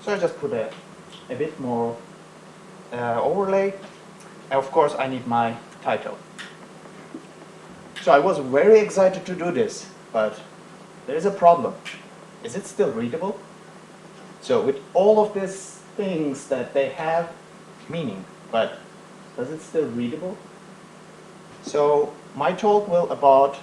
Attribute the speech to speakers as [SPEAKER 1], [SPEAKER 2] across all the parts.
[SPEAKER 1] So I just put a bit more overlay. And of course, I need my title. So I was very excited to do this, but there is a problem. Is it still readable? So with all of these things that they have meaning, but does it still readable? So my talk will about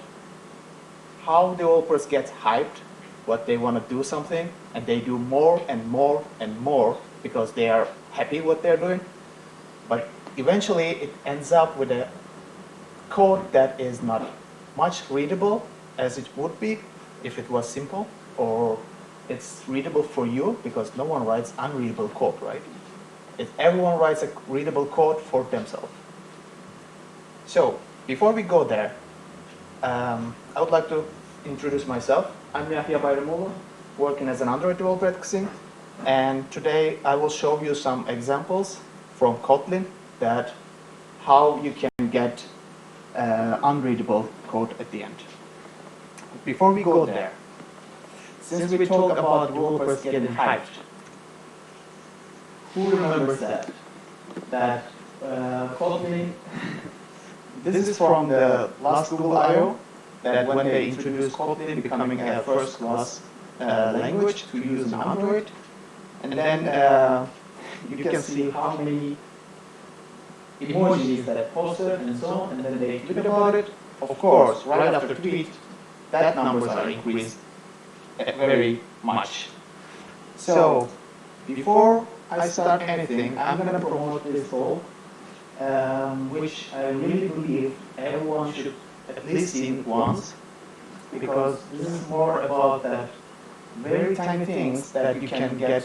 [SPEAKER 1] how developers get hyped, what they want to do something, and they do more and more and more because they are happy what they're doing. But eventually it ends up with a code that is not much readable as it would be if it was simple, or it's readable for you because no one writes unreadable code, right? Everyone writes a readable code for themselves. So before we go there, I would like to introduce myself. I'm Yahya Bayramoğlu, working as an Android developer at XING, and today I will show you some examples from Kotlin that how you can get unreadable code at the end. Before we go there, since we talk about developers getting hyped, who remembers that? That Kotlin, this is from the last Google I/O, that when they introduced Kotlin becoming a first-class language to use in Android, and then you can see how many emojis that posted and so on, and then they tweet about it. Of course, right after tweet, that numbers are increased very much. So before I start anything, I'm going to promote this goal, which I really believe everyone should at least see it once, because this is more about that very tiny things that you can get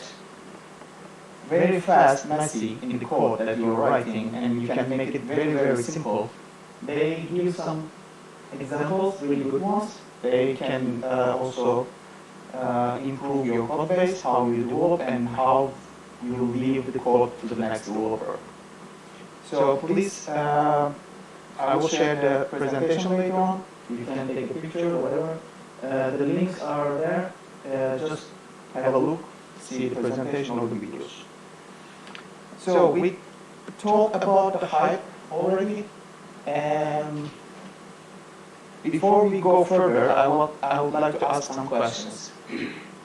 [SPEAKER 1] very fast, messy in the code that you're writing, and you can make it very, very simple. They give some examples, really good ones. They can also improve your code base, how you develop, and how you leave the code to the next developer. So please, I will share the presentation later on. You can take a picture or whatever. The links are there. Just have a look, see the presentation or the videos. So we talked about the hype already, and before we go further, I would like to ask some questions.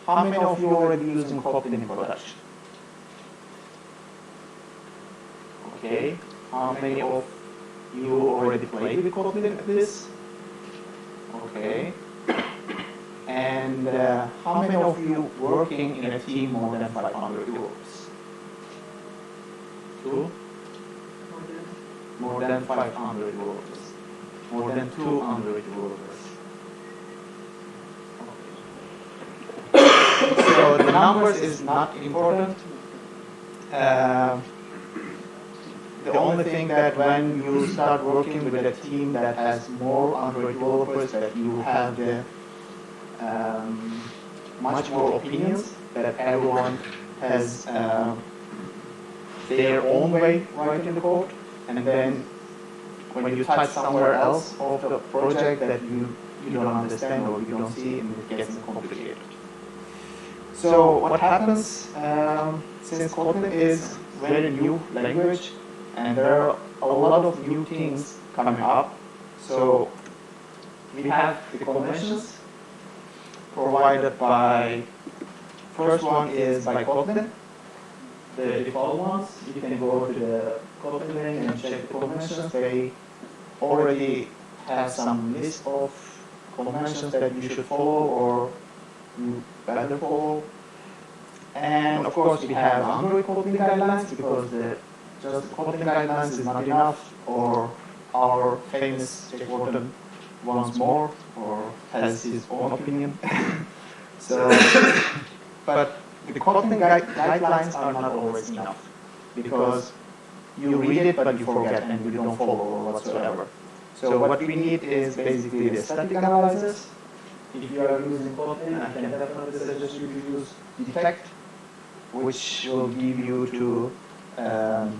[SPEAKER 1] How many of you are already using Kotlin in production? Okay. How many of you already played with Kotlin at this? Okay. And how many of you working in a team more than 500 developers? 2? More than 500 developers. More than 200 developers. Okay. So the numbers is not important. The only thing that when you start working with a team that has more Android developers, that you have the much more opinions, that everyone has their own way writing the code, and then when you touch somewhere else of the project that you don't understand or you don't see, and it gets complicated. So what happens, since Kotlin is very new language, and there are a lot of new things coming up, so we have the conventions provided by, first one is by Kotlin. The default ones, you can go to the Kotlin link and check the conventions. They already have some list of conventions that you should follow or you better follow. And of course we have Android Kotlin guidelines, because just Kotlin guidelines is not enough, or our famous Jack Wharton wants more, or has his own opinion. So, but the Kotlin guidelines are not always enough, because you read it but you forget and you don't follow or whatsoever. So what we need is basically the static analysis. If you are using Kotlin, I can definitely suggest you to use detect, which will give you to,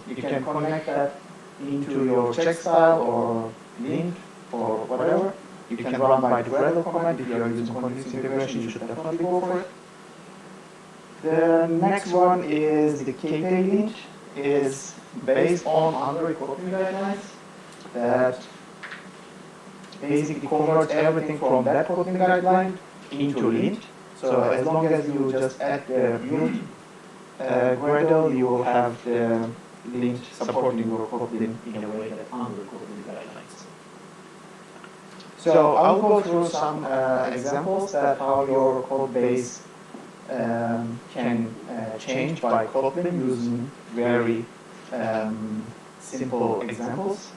[SPEAKER 1] you can connect that into your check style or link or whatever. You can run by the Gradle command. If you are using continuous integration, you should definitely go for it. The next one is the KP link, is based on Android coding guidelines that basically converts everything from that coding guideline into lint. So as long as you just add the build Gradle, you will have the lint supporting your Kotlin in a way that Android coding guidelines. So I'll go through some examples that how your code base can change by Kotlin using very simple examples.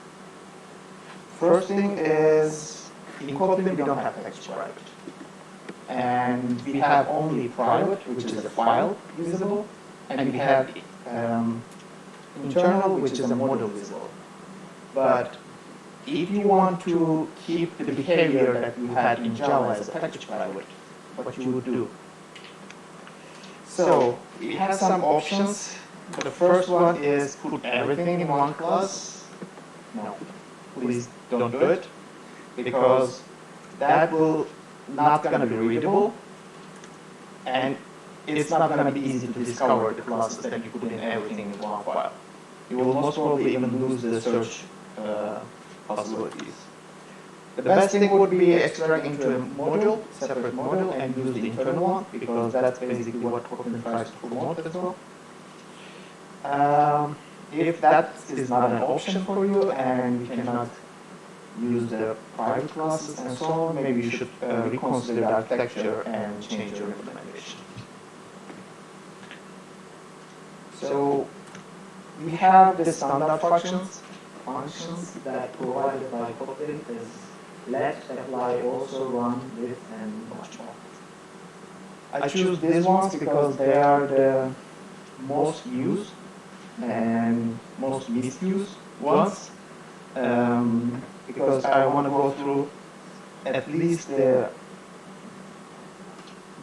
[SPEAKER 1] First thing is, in Kotlin we don't have text private. And we have only private, which is a file visible, and we have internal, which is a module visible. But if you want to keep the behavior that you had in Java as a package private, what you would do? So we have some options. The first one is put everything in one class. No, please don't do it, because that will not going to be readable, and it's not going to be easy to discover the classes that you put in everything in one file. You will most probably even lose the search possibilities. The best thing would be extract into a module, separate module, and use the internal one, because that's basically what Kotlin tries to promote as well. If that is not an option for you and you cannot use the private classes and so on, maybe you should reconsider the architecture and change your implementation. So we have the standard functions that provided by Kotlin is let, apply, also, run, with, and much more. I choose these ones because they are the most used and most misused ones. Because I want to go through at least the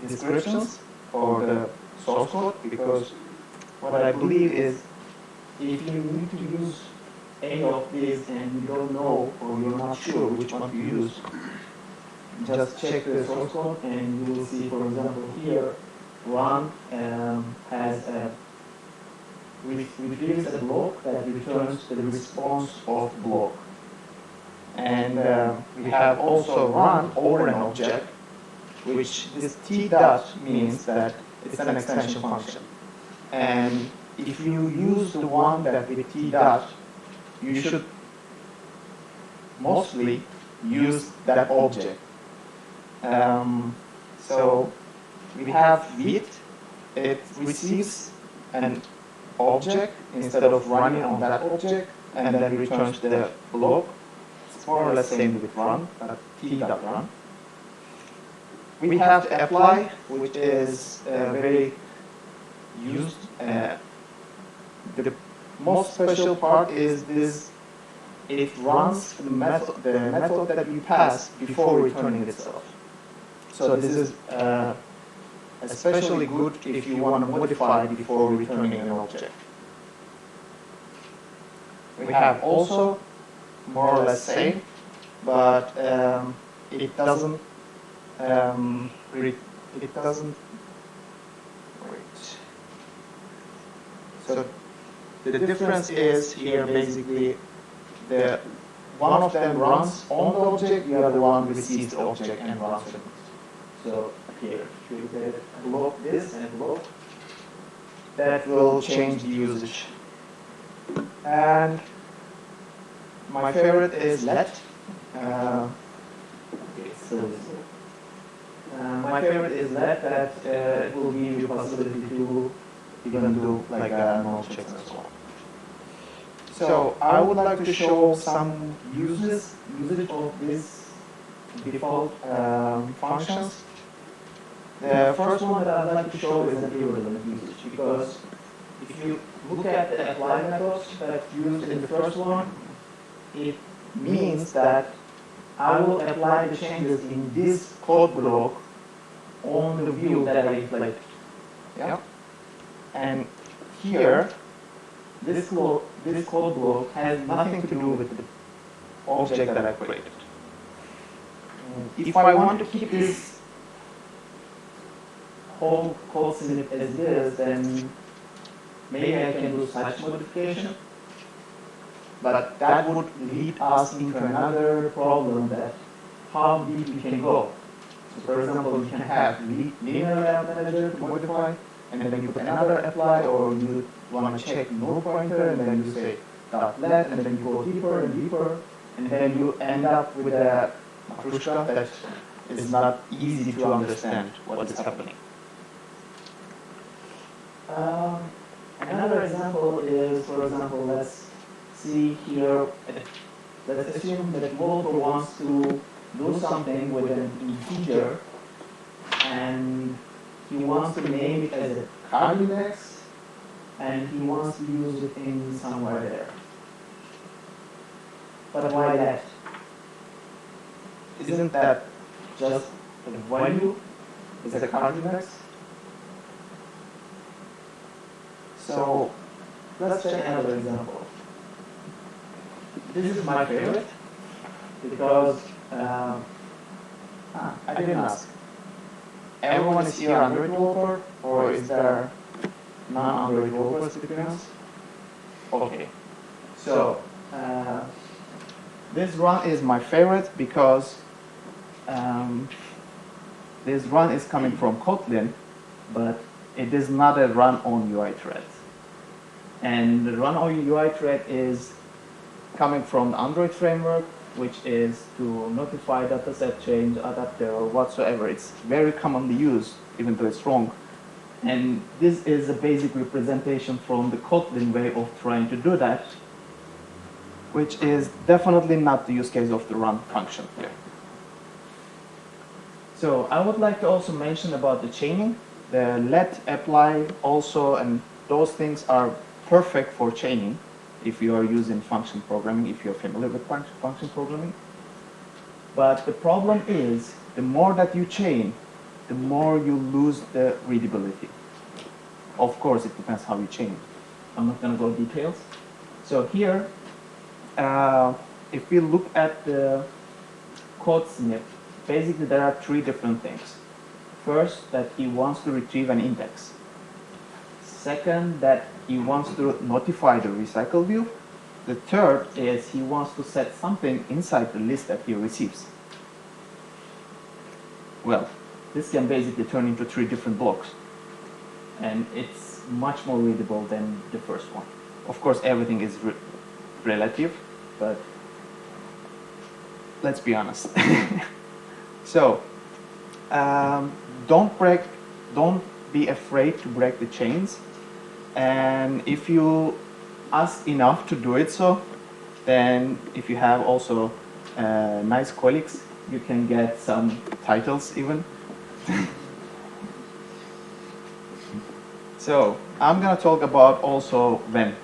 [SPEAKER 1] descriptions or the source code, because what I believe is if you need to use any of these and you don't know or you're not sure which one to use, just check the source code and you will see, for example, here, run has a retrieves a block that returns the response of block. And we have also run over an object, which this T dot means that it's an extension function. And if you use the one that with T dot, you should mostly use that object. So we have with, it receives an object instead of running on that object, and then returns the block. More or less same with run, but t.run. We have the apply, which is very used. The most special part is this: it runs the method that you pass before returning itself. So this is especially good if you want to modify before returning an object. We have also more or less same, but it doesn't wait. So the difference is here basically the one of them runs on the object, the other one receives the object and runs it. So here, if you block this and block, that will change the usage. And my favorite is let. My favorite is let, that it will give you possibility to even do like null checks and so on. So I would like to show some usage of these default functions. The first one that I'd like to show is an irrelevant usage, because if you look at the apply methods that's used in the first one, it means that I will apply the changes in this code block on the view that I inflated. Yeah? And here, this code block has nothing to do with the object that I created. If I want to keep this whole code snippet as this, then maybe I can do such modification. But that would lead us into another problem, that how deep you can go. So for example, you can have linear layout manager to modify, and then you put another apply, or you want to check no pointer, and then you say dot let, and then you go deeper and deeper, and then you end up with a matrushka that is not easy to understand what is happening. Another example is, for example, let's see here, let's assume that developer wants to do something with an integer, and he wants to name it as a cardinals, and he wants to use it in somewhere there. But why that? Isn't that just the value is a cardinals? So let's check another example. This is my favorite because I didn't ask. Everyone is here Android developer, or is there non-Android developers between us? Okay. So this run is my favorite because this run is coming from Kotlin, but it is not a run on UI thread. And the run on UI thread is coming from the Android framework, which is to notify dataset change, adapter, or whatsoever. It's very commonly used, even though it's wrong. And this is a basic representation from the Kotlin way of trying to do that, which is definitely not the use case of the run function here. So I would like to also mention about the chaining. The let, apply also, and those things are perfect for chaining if you are using function programming, if you're familiar with function programming. But the problem is, the more that you chain, the more you lose the readability. Of course, it depends how you chain. I'm not going to go details. So here, if we look at the code snip, basically there are three different things. First, that he wants to retrieve an index. Second, that he wants to notify the recycle view. The third is he wants to set something inside the list that he receives. Well, this can basically turn into three different blocks. And it's much more readable than the first one. Of course, everything is relative, but let's be honest. So, don't be afraid to break the chains. And if you ask enough to do it so, then if you have also nice colleagues, you can get some titles even. So I'm going to talk about also when,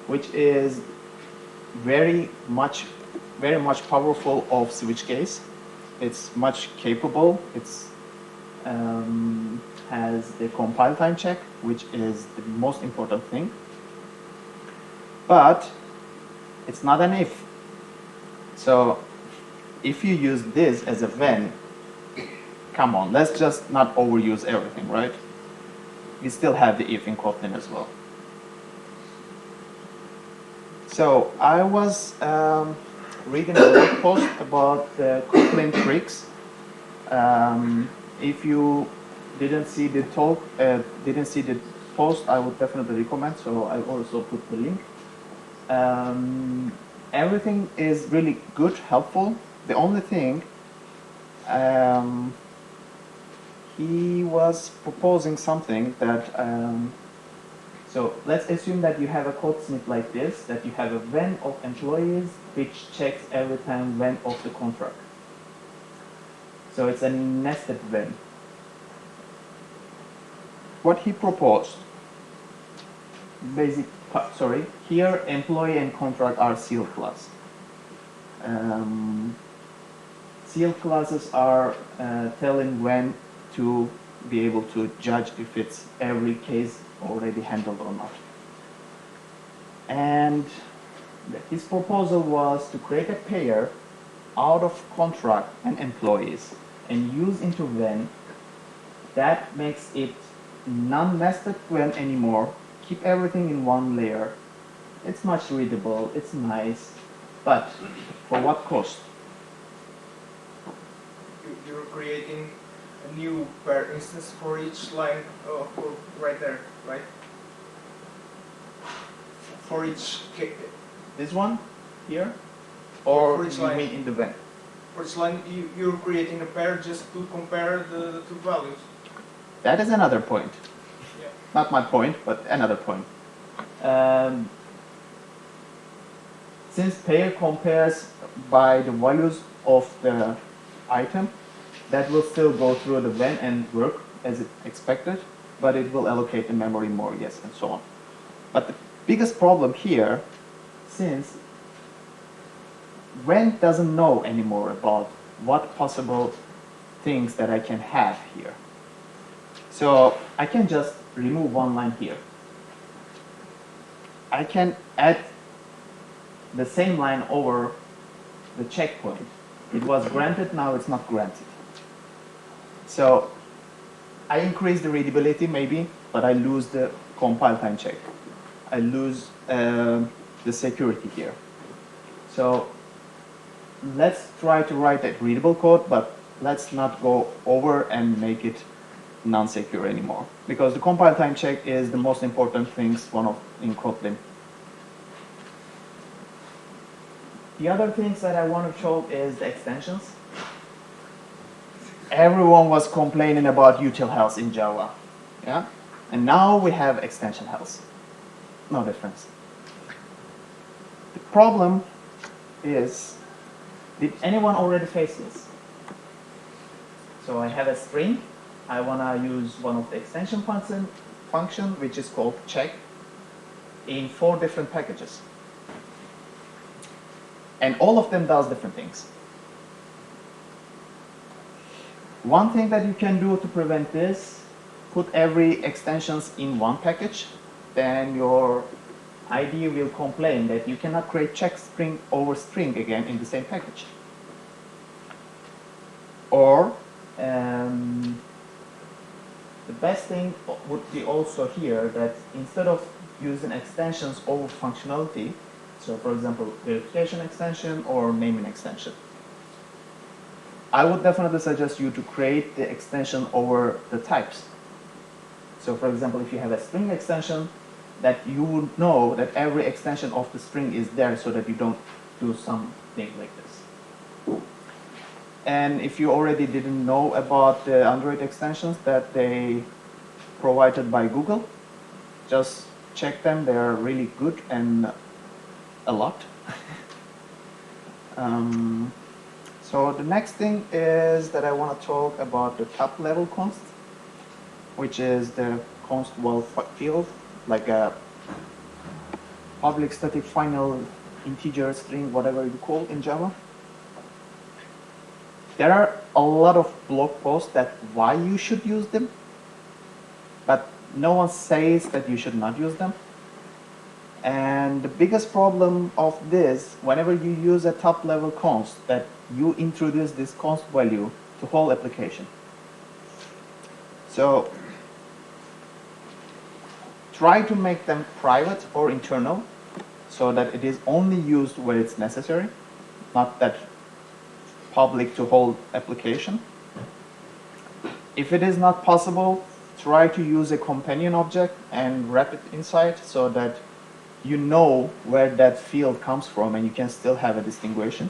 [SPEAKER 1] which is very much powerful of switch case. It's much capable. It's has the compile time check, which is the most important thing. But it's not an if. So if you use this as a when, come on, let's just not overuse everything, right? We still have the if in Kotlin as well. So I was reading a blog post about the Kotlin tricks. If you didn't see the talk, didn't see the post, I would definitely recommend. So I also put the link. Everything is really good, helpful. The only thing, he was proposing something that, so let's assume that you have a code snip like this, that you have a when of employees, which checks every time when of the contract. So it's a nested when. What he proposed, here employee and contract are sealed class. Sealed classes are telling when to be able to judge if it's every case already handled or not. And his proposal was to create a pair out of contract and employees and use into when That makes it non-nested when anymore. Keep everything in one layer. It's much readable, it's nice, but for what cost?
[SPEAKER 2] You're creating a new per instance for each line right there, right? For each
[SPEAKER 1] This one here? Or
[SPEAKER 2] for each
[SPEAKER 1] you
[SPEAKER 2] line.
[SPEAKER 1] mean in the vent?
[SPEAKER 2] For each line, you're creating a pair just to compare the two values.
[SPEAKER 1] That is another point.
[SPEAKER 2] Yeah.
[SPEAKER 1] Not my point, but another point. Since pair compares by the values of the item, that will still go through the when and work as expected, but it will allocate the memory more, yes, and so on. But the biggest problem here, since when doesn't know anymore about what possible things that I can have here. So I can just remove one line here. I can add the same line over the checkpoint. It was granted, now it's not granted. So I increase the readability maybe, but I lose the compile time check. I lose the security here. So let's try to write that readable code, but let's not go over and make it non-secure anymore. Because the compile time check is the most important things in Kotlin. The other things that I want to show is the extensions. Everyone was complaining about util health in Java. Yeah? And now we have extension health. No difference. The problem is, did anyone already face this? So I have a string. I want to use one of the extension function, which is called check, in 4 different packages. And all of them does different things. One thing that you can do to prevent this, put every extensions in one package, then your IDE will complain that you cannot create check string over string again in the same package. Or the best thing would be also here that instead of using extensions over functionality, so for example, verification extension or naming extension, I would definitely suggest you to create the extension over the types. So for example, if you have a string extension, that you would know that every extension of the string is there so that you don't do something like this. And if you already didn't know about the Android extensions that they provided by Google, just check them. They are really good and a lot. So the next thing is that I want to talk about the top level const, which is the const val field, like a public static final integer string, whatever you call in Java. There are a lot of blog posts that why you should use them, but no one says that you should not use them. And the biggest problem of this, whenever you use a top level const, that you introduce this const value to whole application. So try to make them private or internal so that it is only used where it's necessary, not that public to whole application. If it is not possible, try to use a companion object and wrap it inside so that you know where that field comes from and you can still have a distinguishing.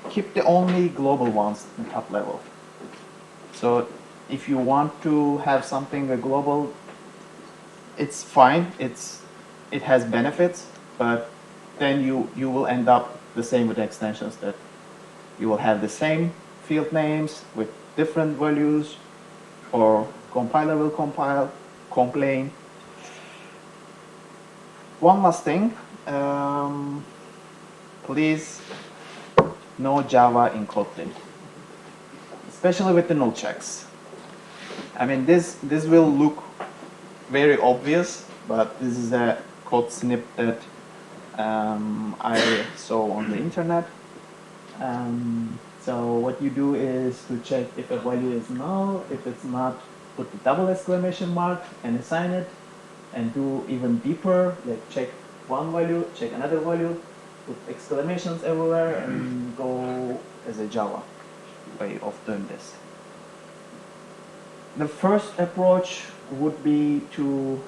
[SPEAKER 1] Keep the only global ones in top level. So if you want to have something global, it's fine. It has benefits, but then you will end up the same with extensions, that you will have the same field names with different values, or compiler will complain. One last thing, please no Java in Kotlin, especially with the null checks. I mean, this will look very obvious, but this is a code snip that I saw on the internet. So what you do is to check if a value is null. If it's not, put the double exclamation mark and assign it, and do even deeper, like check one value, check another value, put exclamations everywhere, and go as a Java way of doing this. The first approach would be to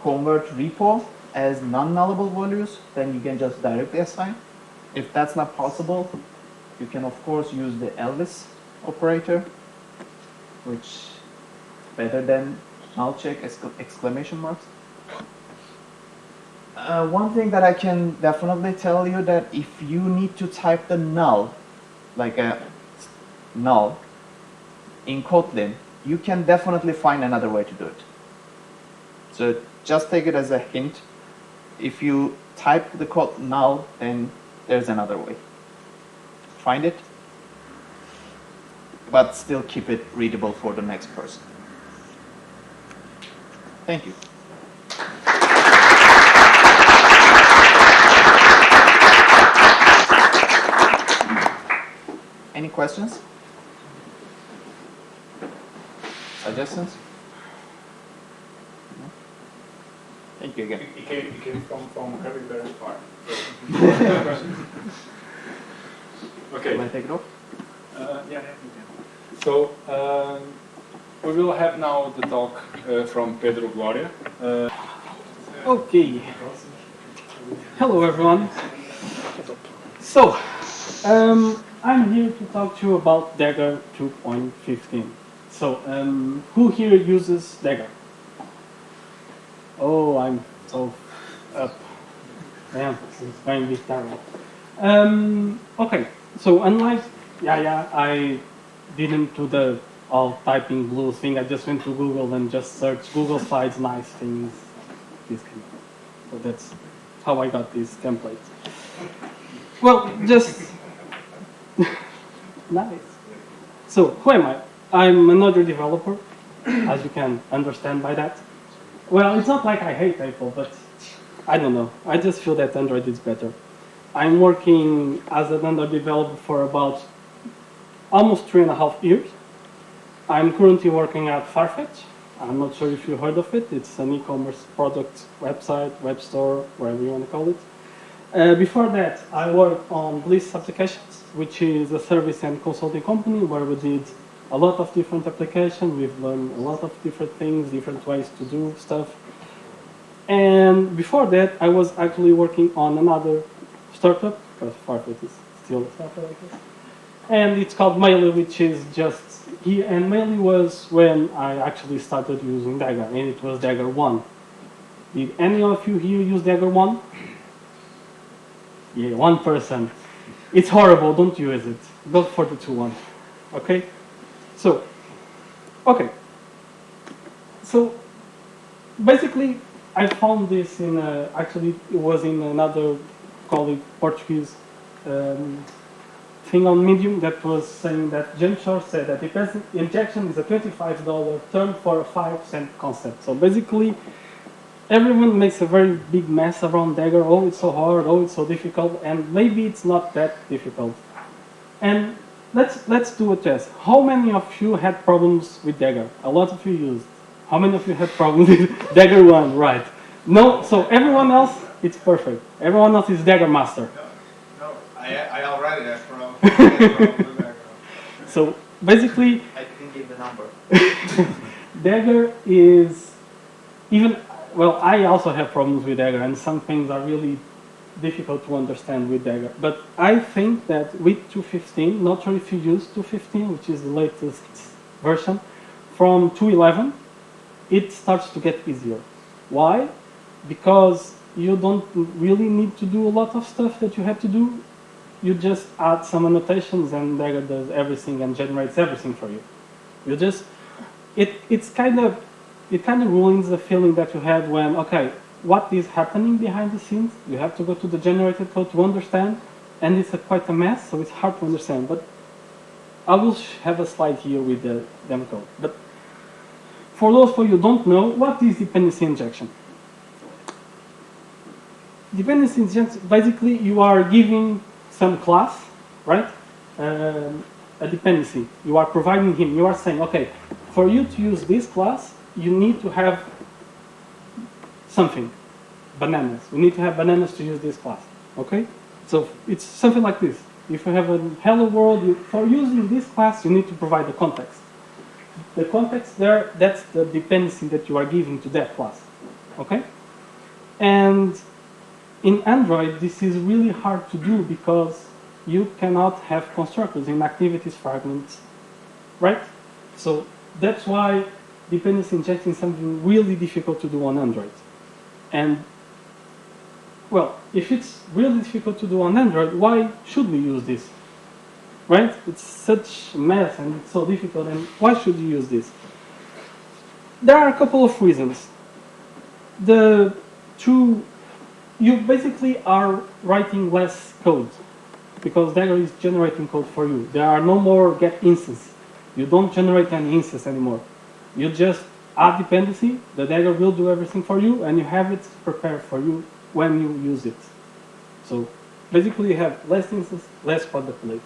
[SPEAKER 1] convert repo as non-nullable values, then you can just directly assign. If that's not possible, you can of course use the else operator, which is better than null check exclamation marks. One thing that I can definitely tell you, that if you need to type the null, like a null, in Kotlin, you can definitely find another way to do it. So just take it as a hint. If you type the code null, then there's another way. Find it, but still keep it readable for the next person. Thank you. Any questions? Suggestions? No? Thank you again.
[SPEAKER 3] It came from very, very far. Okay.
[SPEAKER 1] Can I take it off?
[SPEAKER 3] Yeah, you can. So, we will have now the talk from Pedro Glória.
[SPEAKER 4] Okay. Hello, everyone. So, I'm here to talk to you about Dagger 2.15. So, who here uses Dagger? Oh, I'm so up. Man, it's going to be terrible. Okay, so unlike Yahya, I didn't do the all typing blue thing. I just went to Google and just searched Google Slides nice things. This kind of. So that's how I got these templates. Well, just nice. So who am I? I'm another developer, as you can understand by that. Well, it's not like I hate Apple, but I don't know. I just feel that Android is better. I'm working as an Android developer for about almost 3.5 years. I'm currently working at Farfetch. I'm not sure if you heard of it. It's an e-commerce product website, web store, whatever you want to call it. Before that, I worked on Bliss Applications, which is a service and consulting company where we did a lot of different applications. We've learned a lot of different things, different ways to do stuff. And before that, I was actually working on another startup, because Farfetch is still a startup, I guess. And it's called Maily, which is just here. And Maily was when I actually started using Dagger, and it was Dagger 1. Did any of you here use Dagger 1? Yeah, 1%. It's horrible, don't use it. Go for the 2.1. Okay? So, okay. So, basically, I found this in, actually, it was in another colleague, Portuguese thing on Medium that was saying that James Shore said that injection is a $25 term for a 5-cent concept. So basically, everyone makes a very big mess around Dagger. Oh, it's so hard. Oh, it's so difficult. And maybe it's not that difficult. And let's do a test. How many of you had problems with Dagger? A lot of you used. How many of you had problems with Dagger 1? Right. No. So everyone else, it's perfect. Everyone else is Dagger master.
[SPEAKER 2] No, I already have from.
[SPEAKER 4] So basically,
[SPEAKER 1] I didn't give the number.
[SPEAKER 4] Dagger is even, well, I also have problems with Dagger, and some things are really difficult to understand with Dagger. But I think that with 2.15, not sure if you use 2.15, which is the latest version, from 2.11, it starts to get easier. Why? Because you don't really need to do a lot of stuff that you have to do. You just add some annotations and Dagger does everything and generates everything for you. You just, it kind of ruins the feeling that you had when, okay, what is happening behind the scenes? You have to go to the generated code to understand, and it's quite a mess, so it's hard to understand. But I will have a slide here with the demo code. But for those of you who don't know, what is dependency injection? Dependency injection, basically you are giving some class, right? a dependency. You are providing him. You are saying, okay, for you to use this class, you need to have something, bananas. You need to have bananas to use this class. Okay? So it's something like this. If you have a hello world, for using this class, you need to provide the context. The context there, that's the dependency that you are giving to that class. Okay? And in Android, this is really hard to do because you cannot have constructors in activities fragments, right? So that's why dependency injection is something really difficult to do on Android. And, well, if it's really difficult to do on Android, why should we use this? Right? It's such a mess and it's so difficult, and why should you use this? There are a couple of reasons. You basically are writing less code because Dagger is generating code for you. There are no more get instance. You don't generate any instance anymore. You just add dependency, the Dagger will do everything for you, and you have it prepared for you when you use it. So basically you have less instances, less boilerplate.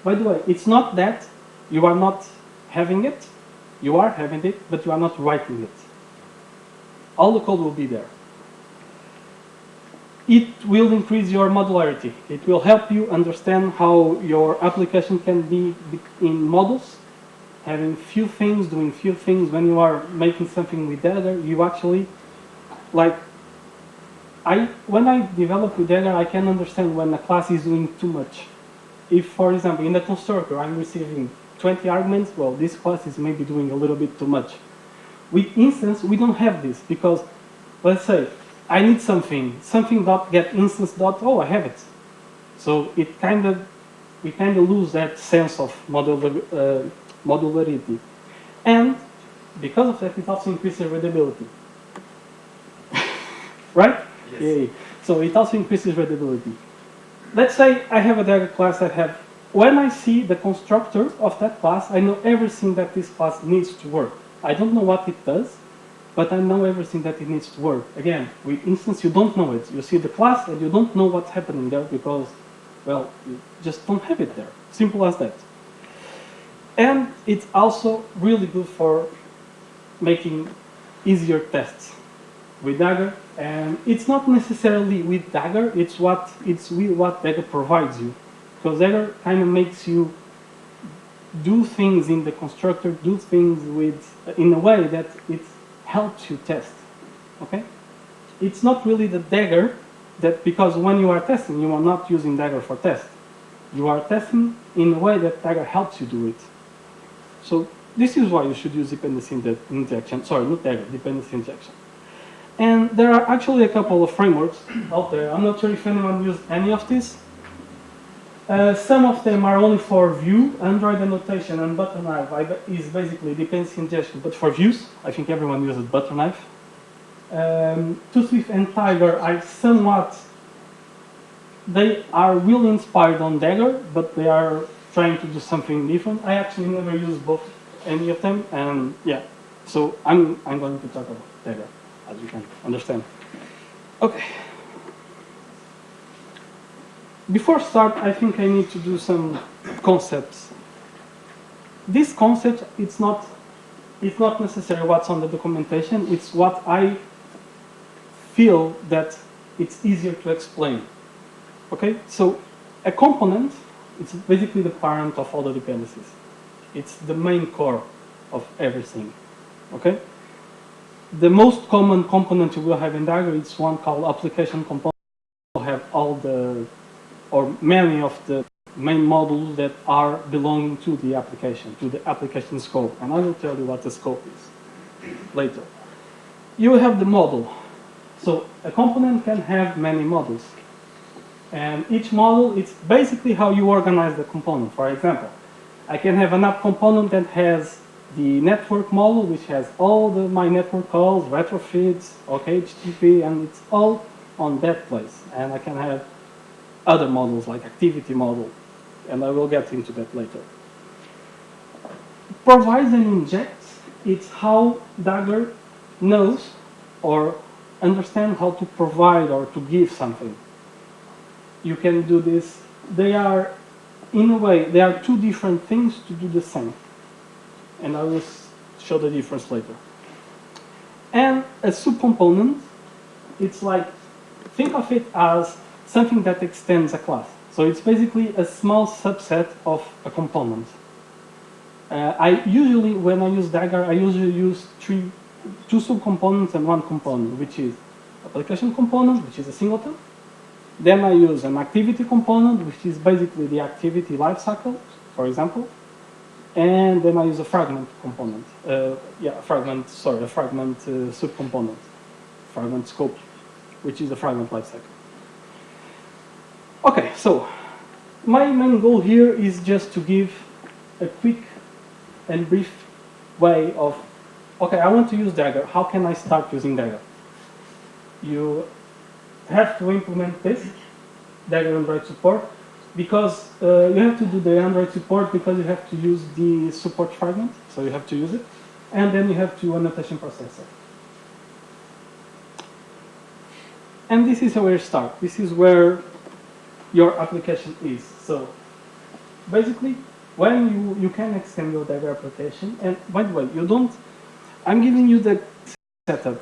[SPEAKER 4] By the way, it's not that you are not having it, you are having it, but you are not writing it. All the code will be there. It will increase your modularity. It will help you understand how your application can be in modules, having few things, doing few things. When you are making something with Dagger, you actually, like, when I develop with Dagger, I can understand when a class is doing too much. If, for example, in the constructor, I'm receiving 20 arguments, well, this class is maybe doing a little bit too much. With instance, we don't have this because, let's say, I need something dot get instance dot, oh, I have it. So we kind of lose that sense of modularity. And because of that, it also increases readability. Right?
[SPEAKER 2] Yes.
[SPEAKER 4] Yeah. So it also increases readability. Let's say I have a Dagger class that when I see the constructor of that class, I know everything that this class needs to work. I don't know what it does, but I know everything that it needs to work. Again, with instance, you don't know it. You see the class and you don't know what's happening there because, well, you just don't have it there. Simple as that. And it's also really good for making easier tests with Dagger. And it's not necessarily with Dagger, it's with what Dagger provides you. Because Dagger kind of makes you do things in the constructor, do things in a way that it helps you test. Okay? It's not really the Dagger because when you are testing, you are not using Dagger for test. You are testing in a way that Dagger helps you do it. So this is why you should use dependency injection. Sorry, not Dagger, dependency injection. And there are actually a couple of frameworks out there. I'm not sure if anyone used any of these. Some of them are only for Vue. Android annotation and Butterknife is basically dependency injection, but for views. I think everyone uses Butterknife. TwoSwift and Tiger are they are really inspired on Dagger, but they are trying to do something different. I actually never used any of them, and yeah. So I'm going to talk about Dagger, as you can understand. Okay. Before start, I think I need to do some concepts. This concept, it's not necessarily what's on the documentation, it's what I feel that it's easier to explain. Okay, so a component, it's basically the parent of all the dependencies. It's the main core of everything. Okay? The most common component you will have in Dagger is one called application component. You will have many of the main modules that are belonging to the application scope. And I will tell you what the scope is later. You have the module. So a component can have many modules. And each module, it's basically how you organize the component. For example, I can have an app component that has the network module, which has all my network calls, retrofits, okay, HTTP, and it's all on that place. And I can have other modules like activity module, and I will get into that later. Provides and injects, it's how Dagger knows or understands how to provide or to give something. You can do this. They are in a way, there are two different things to do the same. And I will show the difference later. And a subcomponent, it's like, think of it as something that extends a class. So it's basically a small subset of a component. I usually, when I use Dagger, I usually use two subcomponents and one component, which is application component, which is a singleton. Then I use an activity component, which is basically the activity lifecycle, for example. And then I use a fragment component. A fragment subcomponent, fragment scope, which is a fragment lifecycle. Okay, so my main goal here is just to give a quick and brief way of, okay, I want to use Dagger. How can I start using Dagger? You have to implement this, Dagger Android support, because you have to do the Android support because you have to use the support fragment, so you have to use it, and then you have to annotation processor. And this is where you start. This is where your application is. So basically, when you can extend your Dagger application, and by the way, you don't, I'm giving you the setup.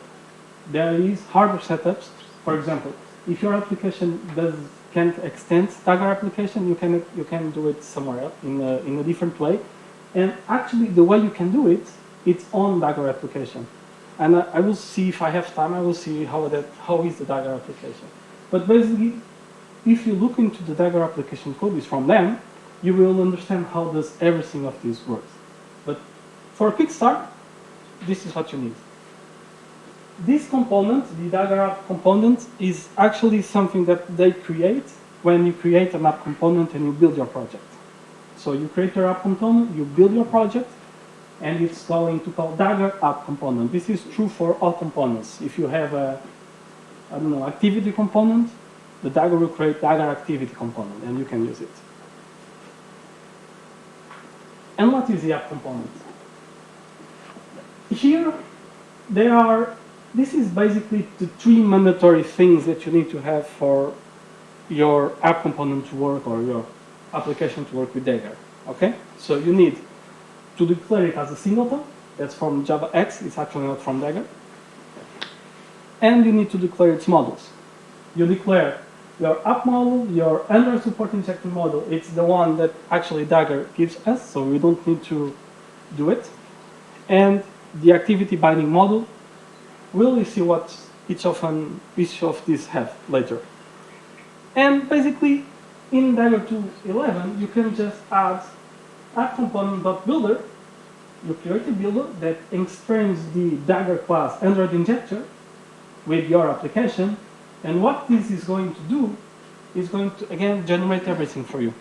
[SPEAKER 4] There is hardware setups. For example, if your application can't extend Dagger application, you can do it somewhere else in a different way. And actually, the way you can do it, it's on Dagger application. And I will see, if I have time, I will see how is the Dagger application. But basically, if you look into the Dagger application code is from them, you will understand how does everything of this works. But for a quick start, this is what you need. This component, the Dagger app component, is actually something that they create when you create an app component and you build your project. So you create your app component, you build your project, and it's going to call Dagger app component. This is true for all components. If you have a, I don't know, activity component, the Dagger will create Dagger activity component, and you can use it. And what is the app component? Here, this is basically the three mandatory things that you need to have for your app component to work or your application to work with Dagger. Okay? So you need to declare it as a singleton. That's from Java X. It's actually not from Dagger. And you need to declare its modules. You declare your app module, your Android support injection module. It's the one that actually Dagger gives us, so we don't need to do it. And the activity binding module. We'll see what each of these have later. And basically, in Dagger 2.11, you can just add app component.builder. You create a builder that extends the Dagger class Android injector with your application. And what this is going to do is going to, again, generate everything for you.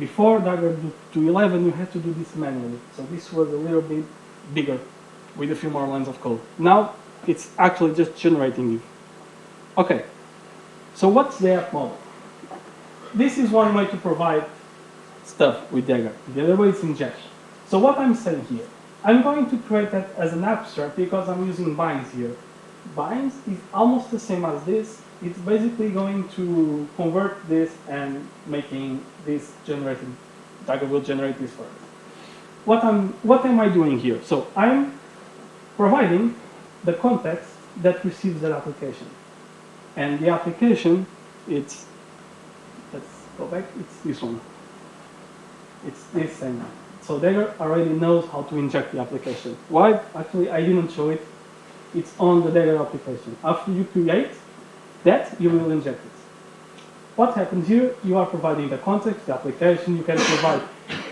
[SPEAKER 4] Before Dagger 2.11, you had to do this manually. So this was a little bit bigger with a few more lines of code. Now, it's actually just generating it. Okay, so what's the app model? This is one way to provide stuff with Dagger. The other way is injection. So what I'm saying here, I'm going to create that as an abstract because I'm using binds here. Binds is almost the same as this. It's basically going to convert this and making this generating. Dagger will generate this for us. What am I doing here? So I'm providing the context that receives that application. And the application, let's go back, it's this one. It's this thing. So Dagger already knows how to inject the application. Why? Actually, I didn't show it. It's on the Dagger application. After you create that, you will inject it. What happens here? You are providing the context, the application. You can provide.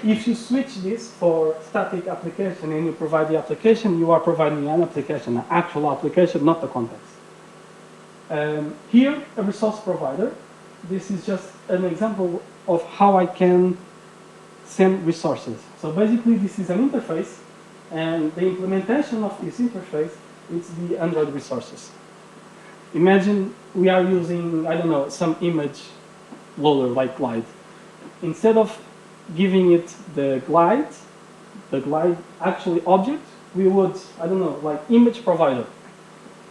[SPEAKER 4] If you switch this for static application and you provide the application, you are providing an application, an actual application, not the context. Here, a resource provider. This is just an example of how I can send resources. So basically, this is an interface, and the implementation of this interface is the Android resources. Imagine we are using, I don't know, some image loader like Glide. Instead of giving it the glide actually object, we would, I don't know, like image provider.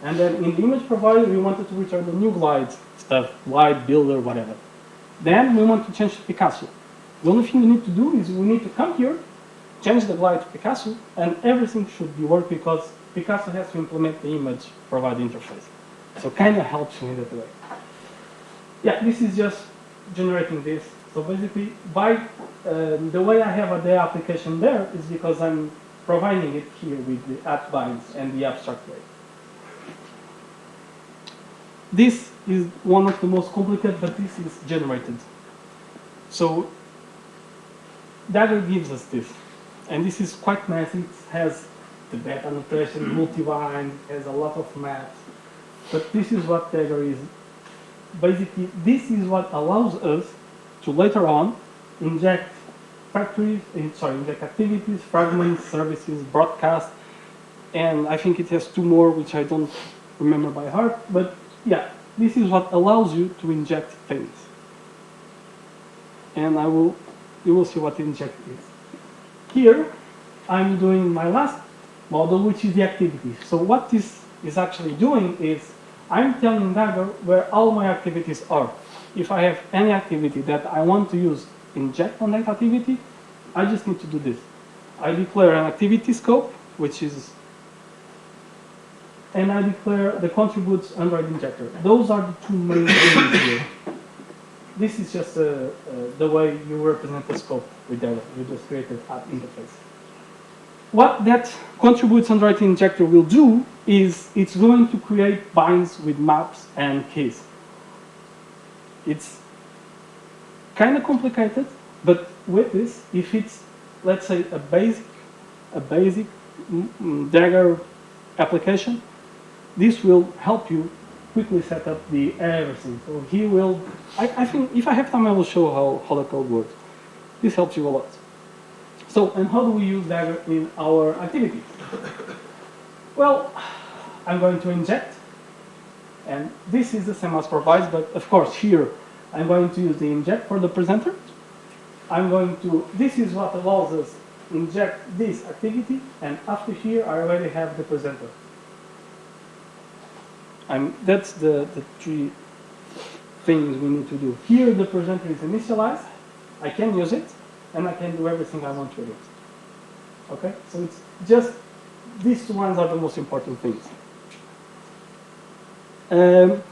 [SPEAKER 4] And then in the image provider, we wanted to return the new glide stuff, glide builder, whatever. Then we want to change to Picasso. The only thing we need to do is we need to come here, change the glide to Picasso, and everything should be work because Picasso has to implement the image provide interface. So kind of helps you in that way. Yeah, this is just generating this. So basically, by the way I have the application there is because I'm providing it here with the app binds and the abstract way. This is one of the most complicated, but this is generated. So Dagger gives us this. And this is quite messy. It has the beta annotation, multi-line, has a lot of maps. But this is what Dagger is. Basically, this is what allows us to later on inject inject activities, fragments, services, broadcast, and I think it has two more which I don't remember by heart, but yeah, this is what allows you to inject things. And you will see what inject is. Here, I'm doing my last model, which is the activity. So what this is actually doing is I'm telling Dagger where all my activities are. If I have any activity that I want to use inject on that activity, I just need to do this. I declare an ActivityScope, which is, and I declare the contributes Android injector. Those are the two main things here. This is just the way you represent the scope with Dagger. You just created app interface. What that contributes Android injector will do is it's going to create binds with maps and keys. It's kind of complicated, but with this, if it's, let's say, a basic Dagger application, this will help you quickly set up the everything. So he will, I think if I have time, I will show how the code works. This helps you a lot. So, and how do we use Dagger in our activity? Well, I'm going to inject, and this is the same as provides, but of course here I'm going to use the inject for the presenter. I'm going to, this is what allows us to inject this activity, and after here I already have the presenter. That's the three things we need to do. Here the presenter is initialized, I can use it, and I can do everything I want with it. Okay, so it's just, these two ones are the most important things.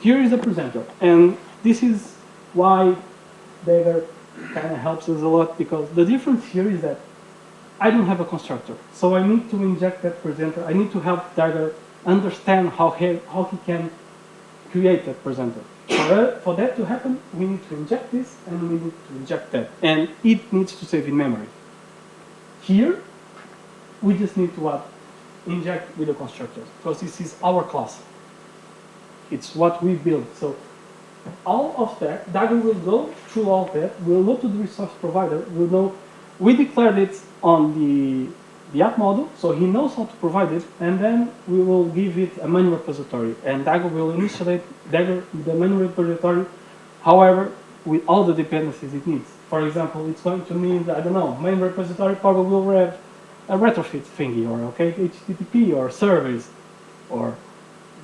[SPEAKER 4] Here is the presenter, and this is why Dagger kind of helps us a lot, because the difference here is that I don't have a constructor, so I need to inject that presenter. I need to help Dagger understand how he can create that presenter. For that to happen, we need to inject this and we need to inject that, and it needs to save in memory. Here, we just need to inject with a constructor, because this is our class. It's what we build. So all of that, Dagger will go through all that, we'll go to the resource provider, we'll know, we declared it on the app model, so he knows how to provide it, and then we will give it a main repository, and Dagger will initiate the main repository, however, with all the dependencies it needs. For example, it's going to need, I don't know, main repository probably will have a retrofit thingy, or okay, HTTP, or service, or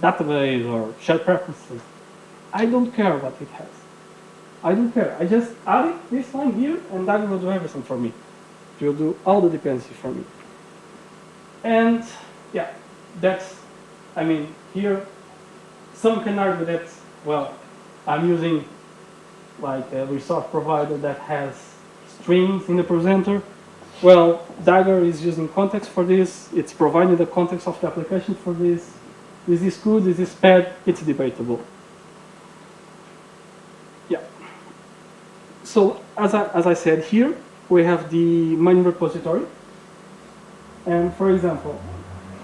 [SPEAKER 4] database, or shared preferences. I don't care what it has. I don't care. I just add it, this line here, and Dagger will do everything for me. It will do all the dependencies for me. And yeah, that's, I mean, here, some can argue that, well, I'm using like a resource provider that has strings in the presenter. Well, Dagger is using context for this. It's providing the context of the application for this. Is this good? Is this bad? It's debatable. Yeah. So as I said here, we have the main repository. And for example,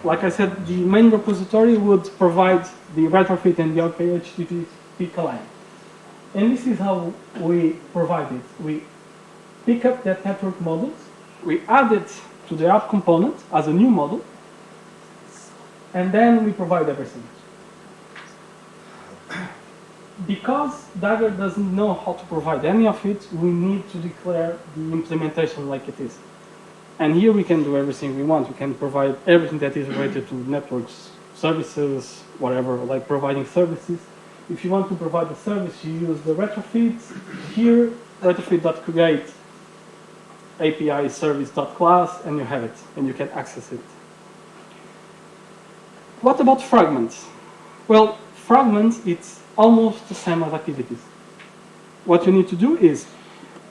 [SPEAKER 4] like I said, the main repository would provide the retrofit and the HTTP client. And this is how we provide it. We pick up that network models, we add it to the app component as a new model, and then we provide everything. Because Dagger doesn't know how to provide any of it, we need to declare the implementation like it is. And here we can do everything we want. We can provide everything that is related to networks, services, whatever, like providing services. If you want to provide a service, you use the retrofit. Here, retrofit.create API service.class, and you have it, and you can access it. What about fragments? Well, fragments, it's almost the same as activities. What you need to do is,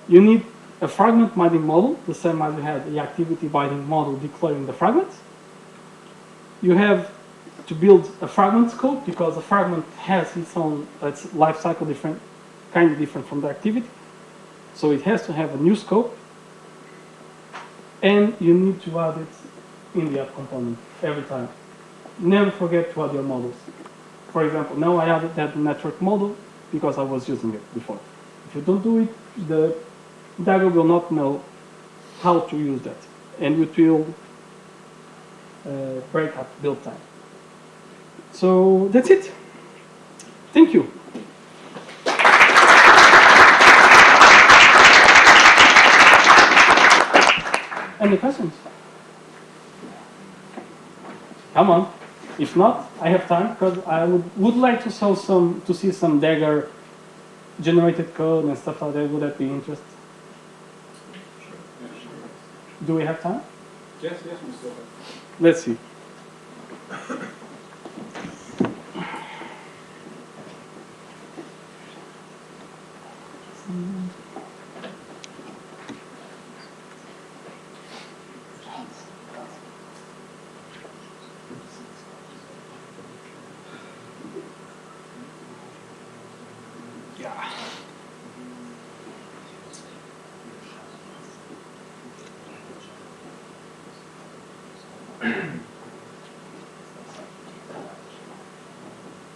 [SPEAKER 4] you need a fragment binding model, the same as you had the activity binding model declaring the fragments. You have to build a fragment scope, because a fragment has its own life cycle different, kind of different from the activity. So it has to have a new scope. And you need to add it in the app component every time. Never forget to add your models. For example, now I added that network model because I was using it before. If you don't do it, the Dagger will not know how to use that. And it will break up build time. So that's it. Thank you. Any questions? Come on. If not, I have time, because I would like to see some Dagger generated code and stuff like that. Would that be interesting? Do we have time?
[SPEAKER 3] Yes, we still have.
[SPEAKER 4] Let's see.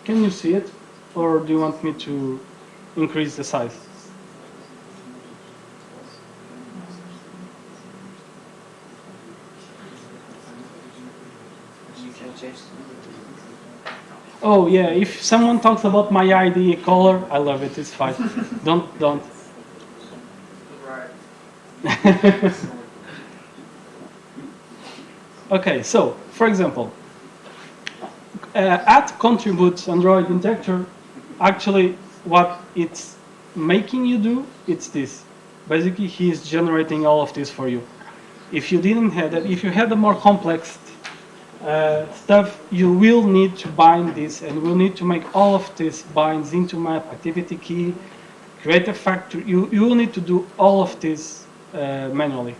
[SPEAKER 4] Can you see it, or do you want me to increase the size?
[SPEAKER 2] You can change.
[SPEAKER 4] Oh yeah, if someone talks about my ID color, I love it. It's fine. Don't.
[SPEAKER 2] Right.
[SPEAKER 4] Okay, so for example, at contributes Android injector, actually what it's making you do, it's this. Basically, he's generating all of this for you. If you didn't have that, if you had a more complex stuff, you will need to bind this, and will need to make all of this binds into map, activity key, create a factory. You will need to do all of this manually.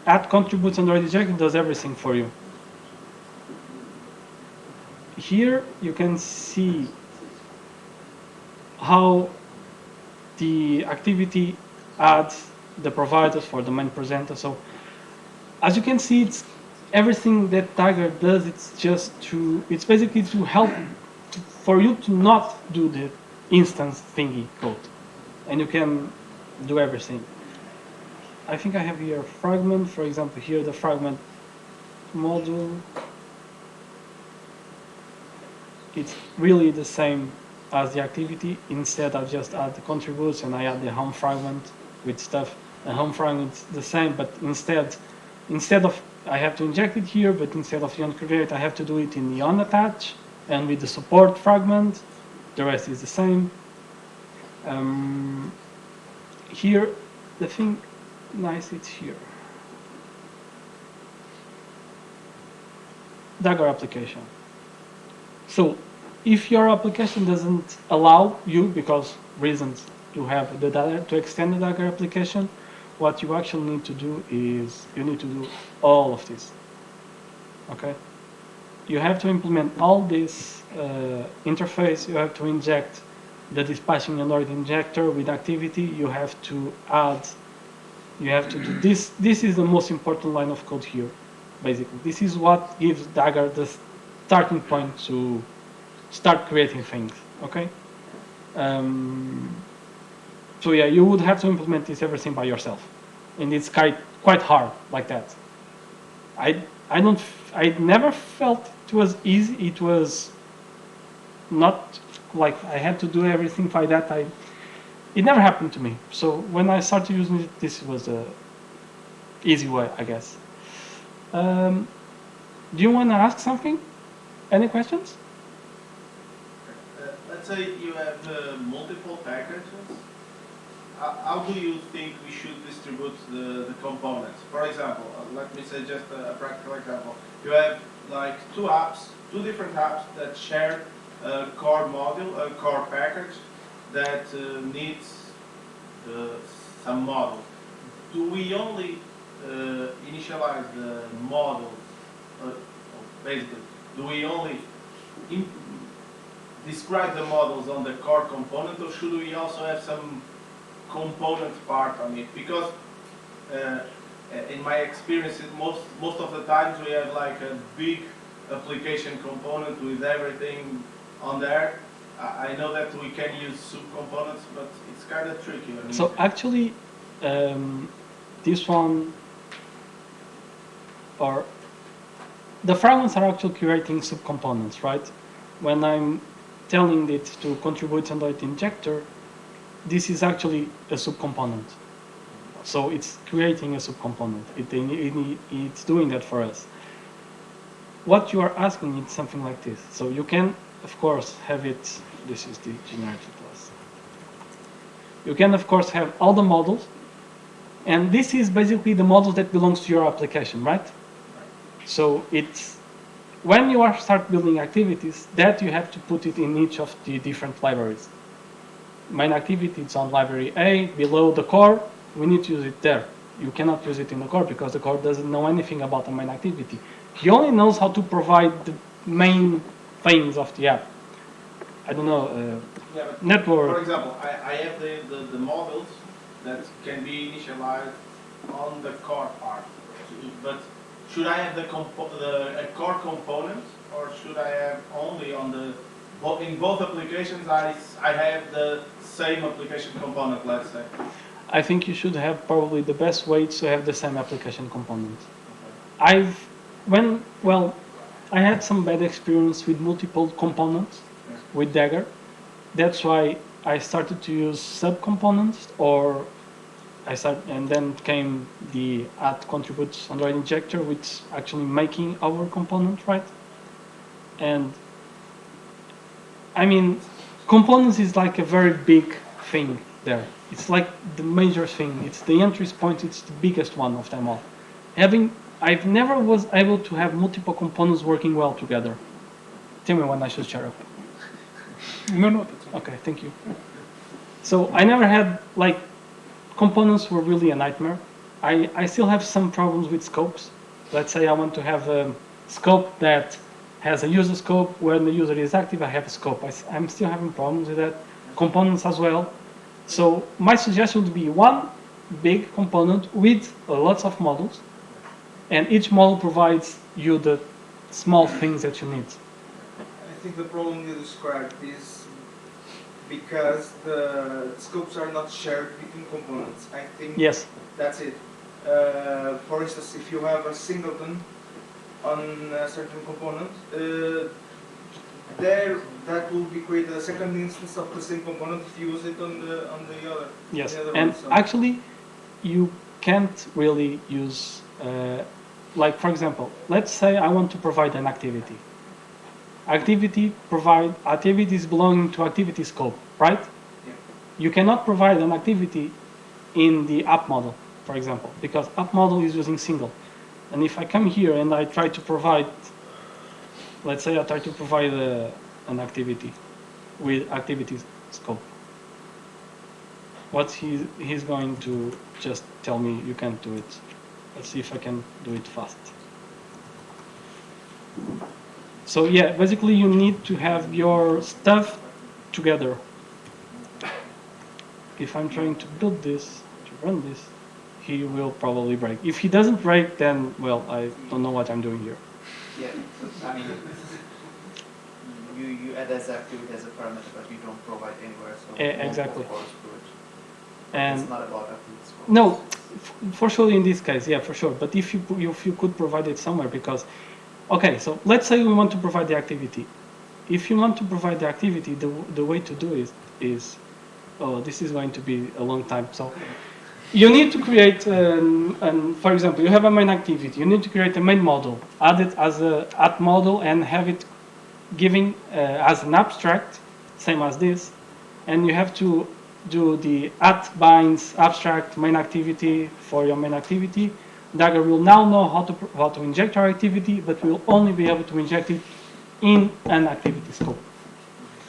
[SPEAKER 4] At contributes Android injector does everything for you. Here you can see how the activity adds the providers for the main presenter. So as you can see, it's everything that Dagger does. It's basically to help for you to not do the instance thingy code, and you can do everything. I think I have here a fragment. For example, here the fragment module. It's really the same as the activity. Instead, I just add the contributes and I add the home fragment with stuff. The home fragment is the same, but instead of I have to inject it here, but instead of the uncreate, I have to do it in the unattach and with the support fragment. The rest is the same. Here, the thing nice, it's here. Dagger application. So if your application doesn't allow you, because reasons to have the Dagger, to extend the Dagger application, what you actually need to do is you need to do all of this. Okay? You have to implement all this interface. You have to inject the dispatching Android injector with activity. You have to add, you have to do this. This is the most important line of code here, basically. This is what gives Dagger the starting point to start creating things, okay? So yeah, you would have to implement this everything by yourself, and it's quite hard like that. I never felt it was easy. It was not like I had to do everything by that. It never happened to me. So when I started using it, this was the easy way, I guess. Do you want to ask something? Any questions?
[SPEAKER 5] Let's say you have multiple packages. how do you think we should distribute the components? For example, let me say just a practical example. You have like two different apps that share a core module, a core package that needs some models. Do we only initialize the models, basically, do we only describe the models on the core component, or should we also have some component part on it? Because in my experience, most of the times we have like a big application component with everything on there. I know that we can use subcomponents, but it's kind of tricky.
[SPEAKER 4] So actually, this one, or the fragments are actually creating subcomponents, right? When I'm telling it to contribute to Android injector, this is actually a subcomponent. So it's creating a subcomponent. It's doing that for us. What you are asking is something like this. So you can, of course, have it. This is the generator class. You can, of course, have all the models. And this is basically the model that belongs to your application, right? So it's when you start building activities, that you have to put it in each of the different libraries. Main activity, it's on library A, below the core, we need to use it there. You cannot use it in the core because the core doesn't know anything about the main activity. He only knows how to provide the main things of the app. I don't know, network.
[SPEAKER 5] For example, I have the models that can be initialized on the core part, but should I have a core component, or should I have only on the, in both applications I have the same application component, let's say?
[SPEAKER 4] I think you should have probably the best way to have the same application component.
[SPEAKER 5] Okay.
[SPEAKER 4] I had some bad experience with multiple components with Dagger. That's why I started to use subcomponents, and then came the @contributes Android injector, which actually making our component, right? And I mean, components is like a very big thing there. It's like the major thing. It's the entry point. It's the biggest one of them all. I've never was able to have multiple components working well together. Tell me when I should share up.
[SPEAKER 3] No, that's
[SPEAKER 4] okay. Thank you. So I never had like. Components were really a nightmare. I still have some problems with scopes. Let's say I want to have a scope that has a user scope. When the user is active, I have a scope. I'm still having problems with that. Components as well. So my suggestion would be one big component with lots of models, and each model provides you the small things that you need.
[SPEAKER 2] I think the problem you described is because the scopes are not shared between components. I think
[SPEAKER 4] yes.
[SPEAKER 2] That's it. For instance, if you have a singleton on a certain component, that will be created a second instance of the same component if you use it on the other.
[SPEAKER 4] Yes,
[SPEAKER 2] the other
[SPEAKER 4] and
[SPEAKER 2] one, so.
[SPEAKER 4] actually, you can't really use, like for example, let's say I want to provide an activity. Activities belonging to ActivityScope, right?
[SPEAKER 2] Yeah.
[SPEAKER 4] You cannot provide an activity in the app model, for example, because app model is using single. And if I come here and I try to provide, let's say I try to provide an activity with ActivityScope, what he's going to just tell me you can't do it. Let's see if I can do it fast. So yeah, basically you need to have your stuff together. If I'm trying to build this, to run this, he will probably break. If he doesn't break, then, well, I don't know what I'm doing here.
[SPEAKER 1] Yeah, I mean, you add as activity as a parameter, but you don't provide anywhere, so
[SPEAKER 4] exactly.
[SPEAKER 1] of course do it.
[SPEAKER 4] And
[SPEAKER 1] it's not about ActivityScope.
[SPEAKER 4] No, for sure in this case, yeah, for sure. But if you could provide it somewhere, because, okay, so let's say we want to provide the activity. If you want to provide the activity, the way to do it is, oh, this is going to be a long time. So you need to create, for example, you have a main activity. You need to create a main model, add it as a app model, and have it giving as an abstract, same as this. And you have to do the @binds abstract main activity for your main activity, Dagger will now know how to inject your activity, but will only be able to inject it in an activity scope.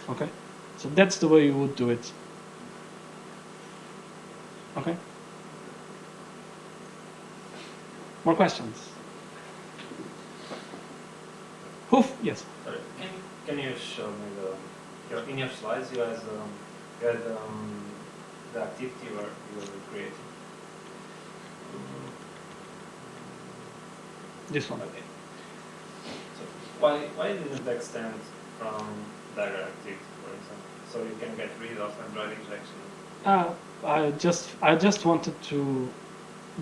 [SPEAKER 4] Okay, so that's the way you would do it. Okay. More questions? Yes.
[SPEAKER 6] Sorry, can you show me in your slides you had the activity where you were creating?
[SPEAKER 4] This one.
[SPEAKER 6] Okay. So why didn't it extend from Dagger activity, for example, so you can get rid of Android injection?
[SPEAKER 4] I just wanted to,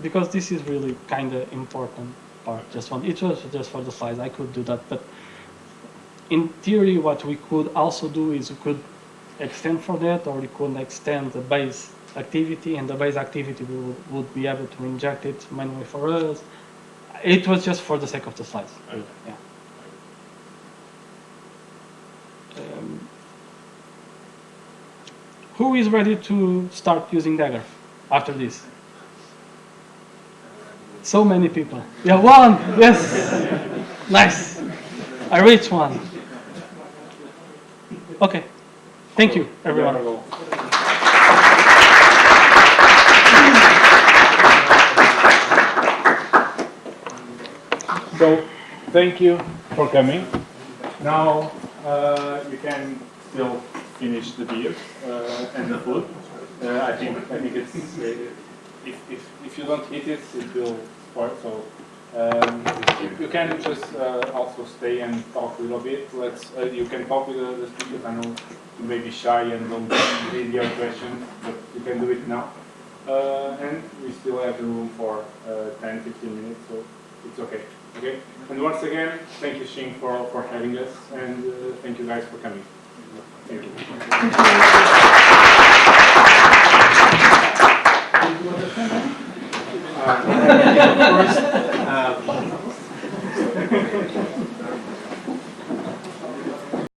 [SPEAKER 4] because this is really kind of important part. It was just for the slides. I could do that, but in theory, what we could also do is we could extend for that, or we could extend the base activity, and the base activity would be able to inject it manually for us. It was just for the sake of the slides.
[SPEAKER 6] Okay.
[SPEAKER 4] Yeah. Who is ready to start using Dagger after this? So many people. Yeah, one. Yes. Nice. I reached one. Okay. Thank you, everyone.
[SPEAKER 3] So, thank you for coming. Now you can still finish the beer and the food. I think it's if you don't eat it, it will spoil. So you can just also stay and talk a little bit. You can talk with the speakers. I know you may be shy and don't read your questions, but you can do it now. And we still have room for 10-15 minutes, so it's okay. Okay. And once again, thank you, XING, for having us, and thank you guys for coming. Thank you.
[SPEAKER 1] First,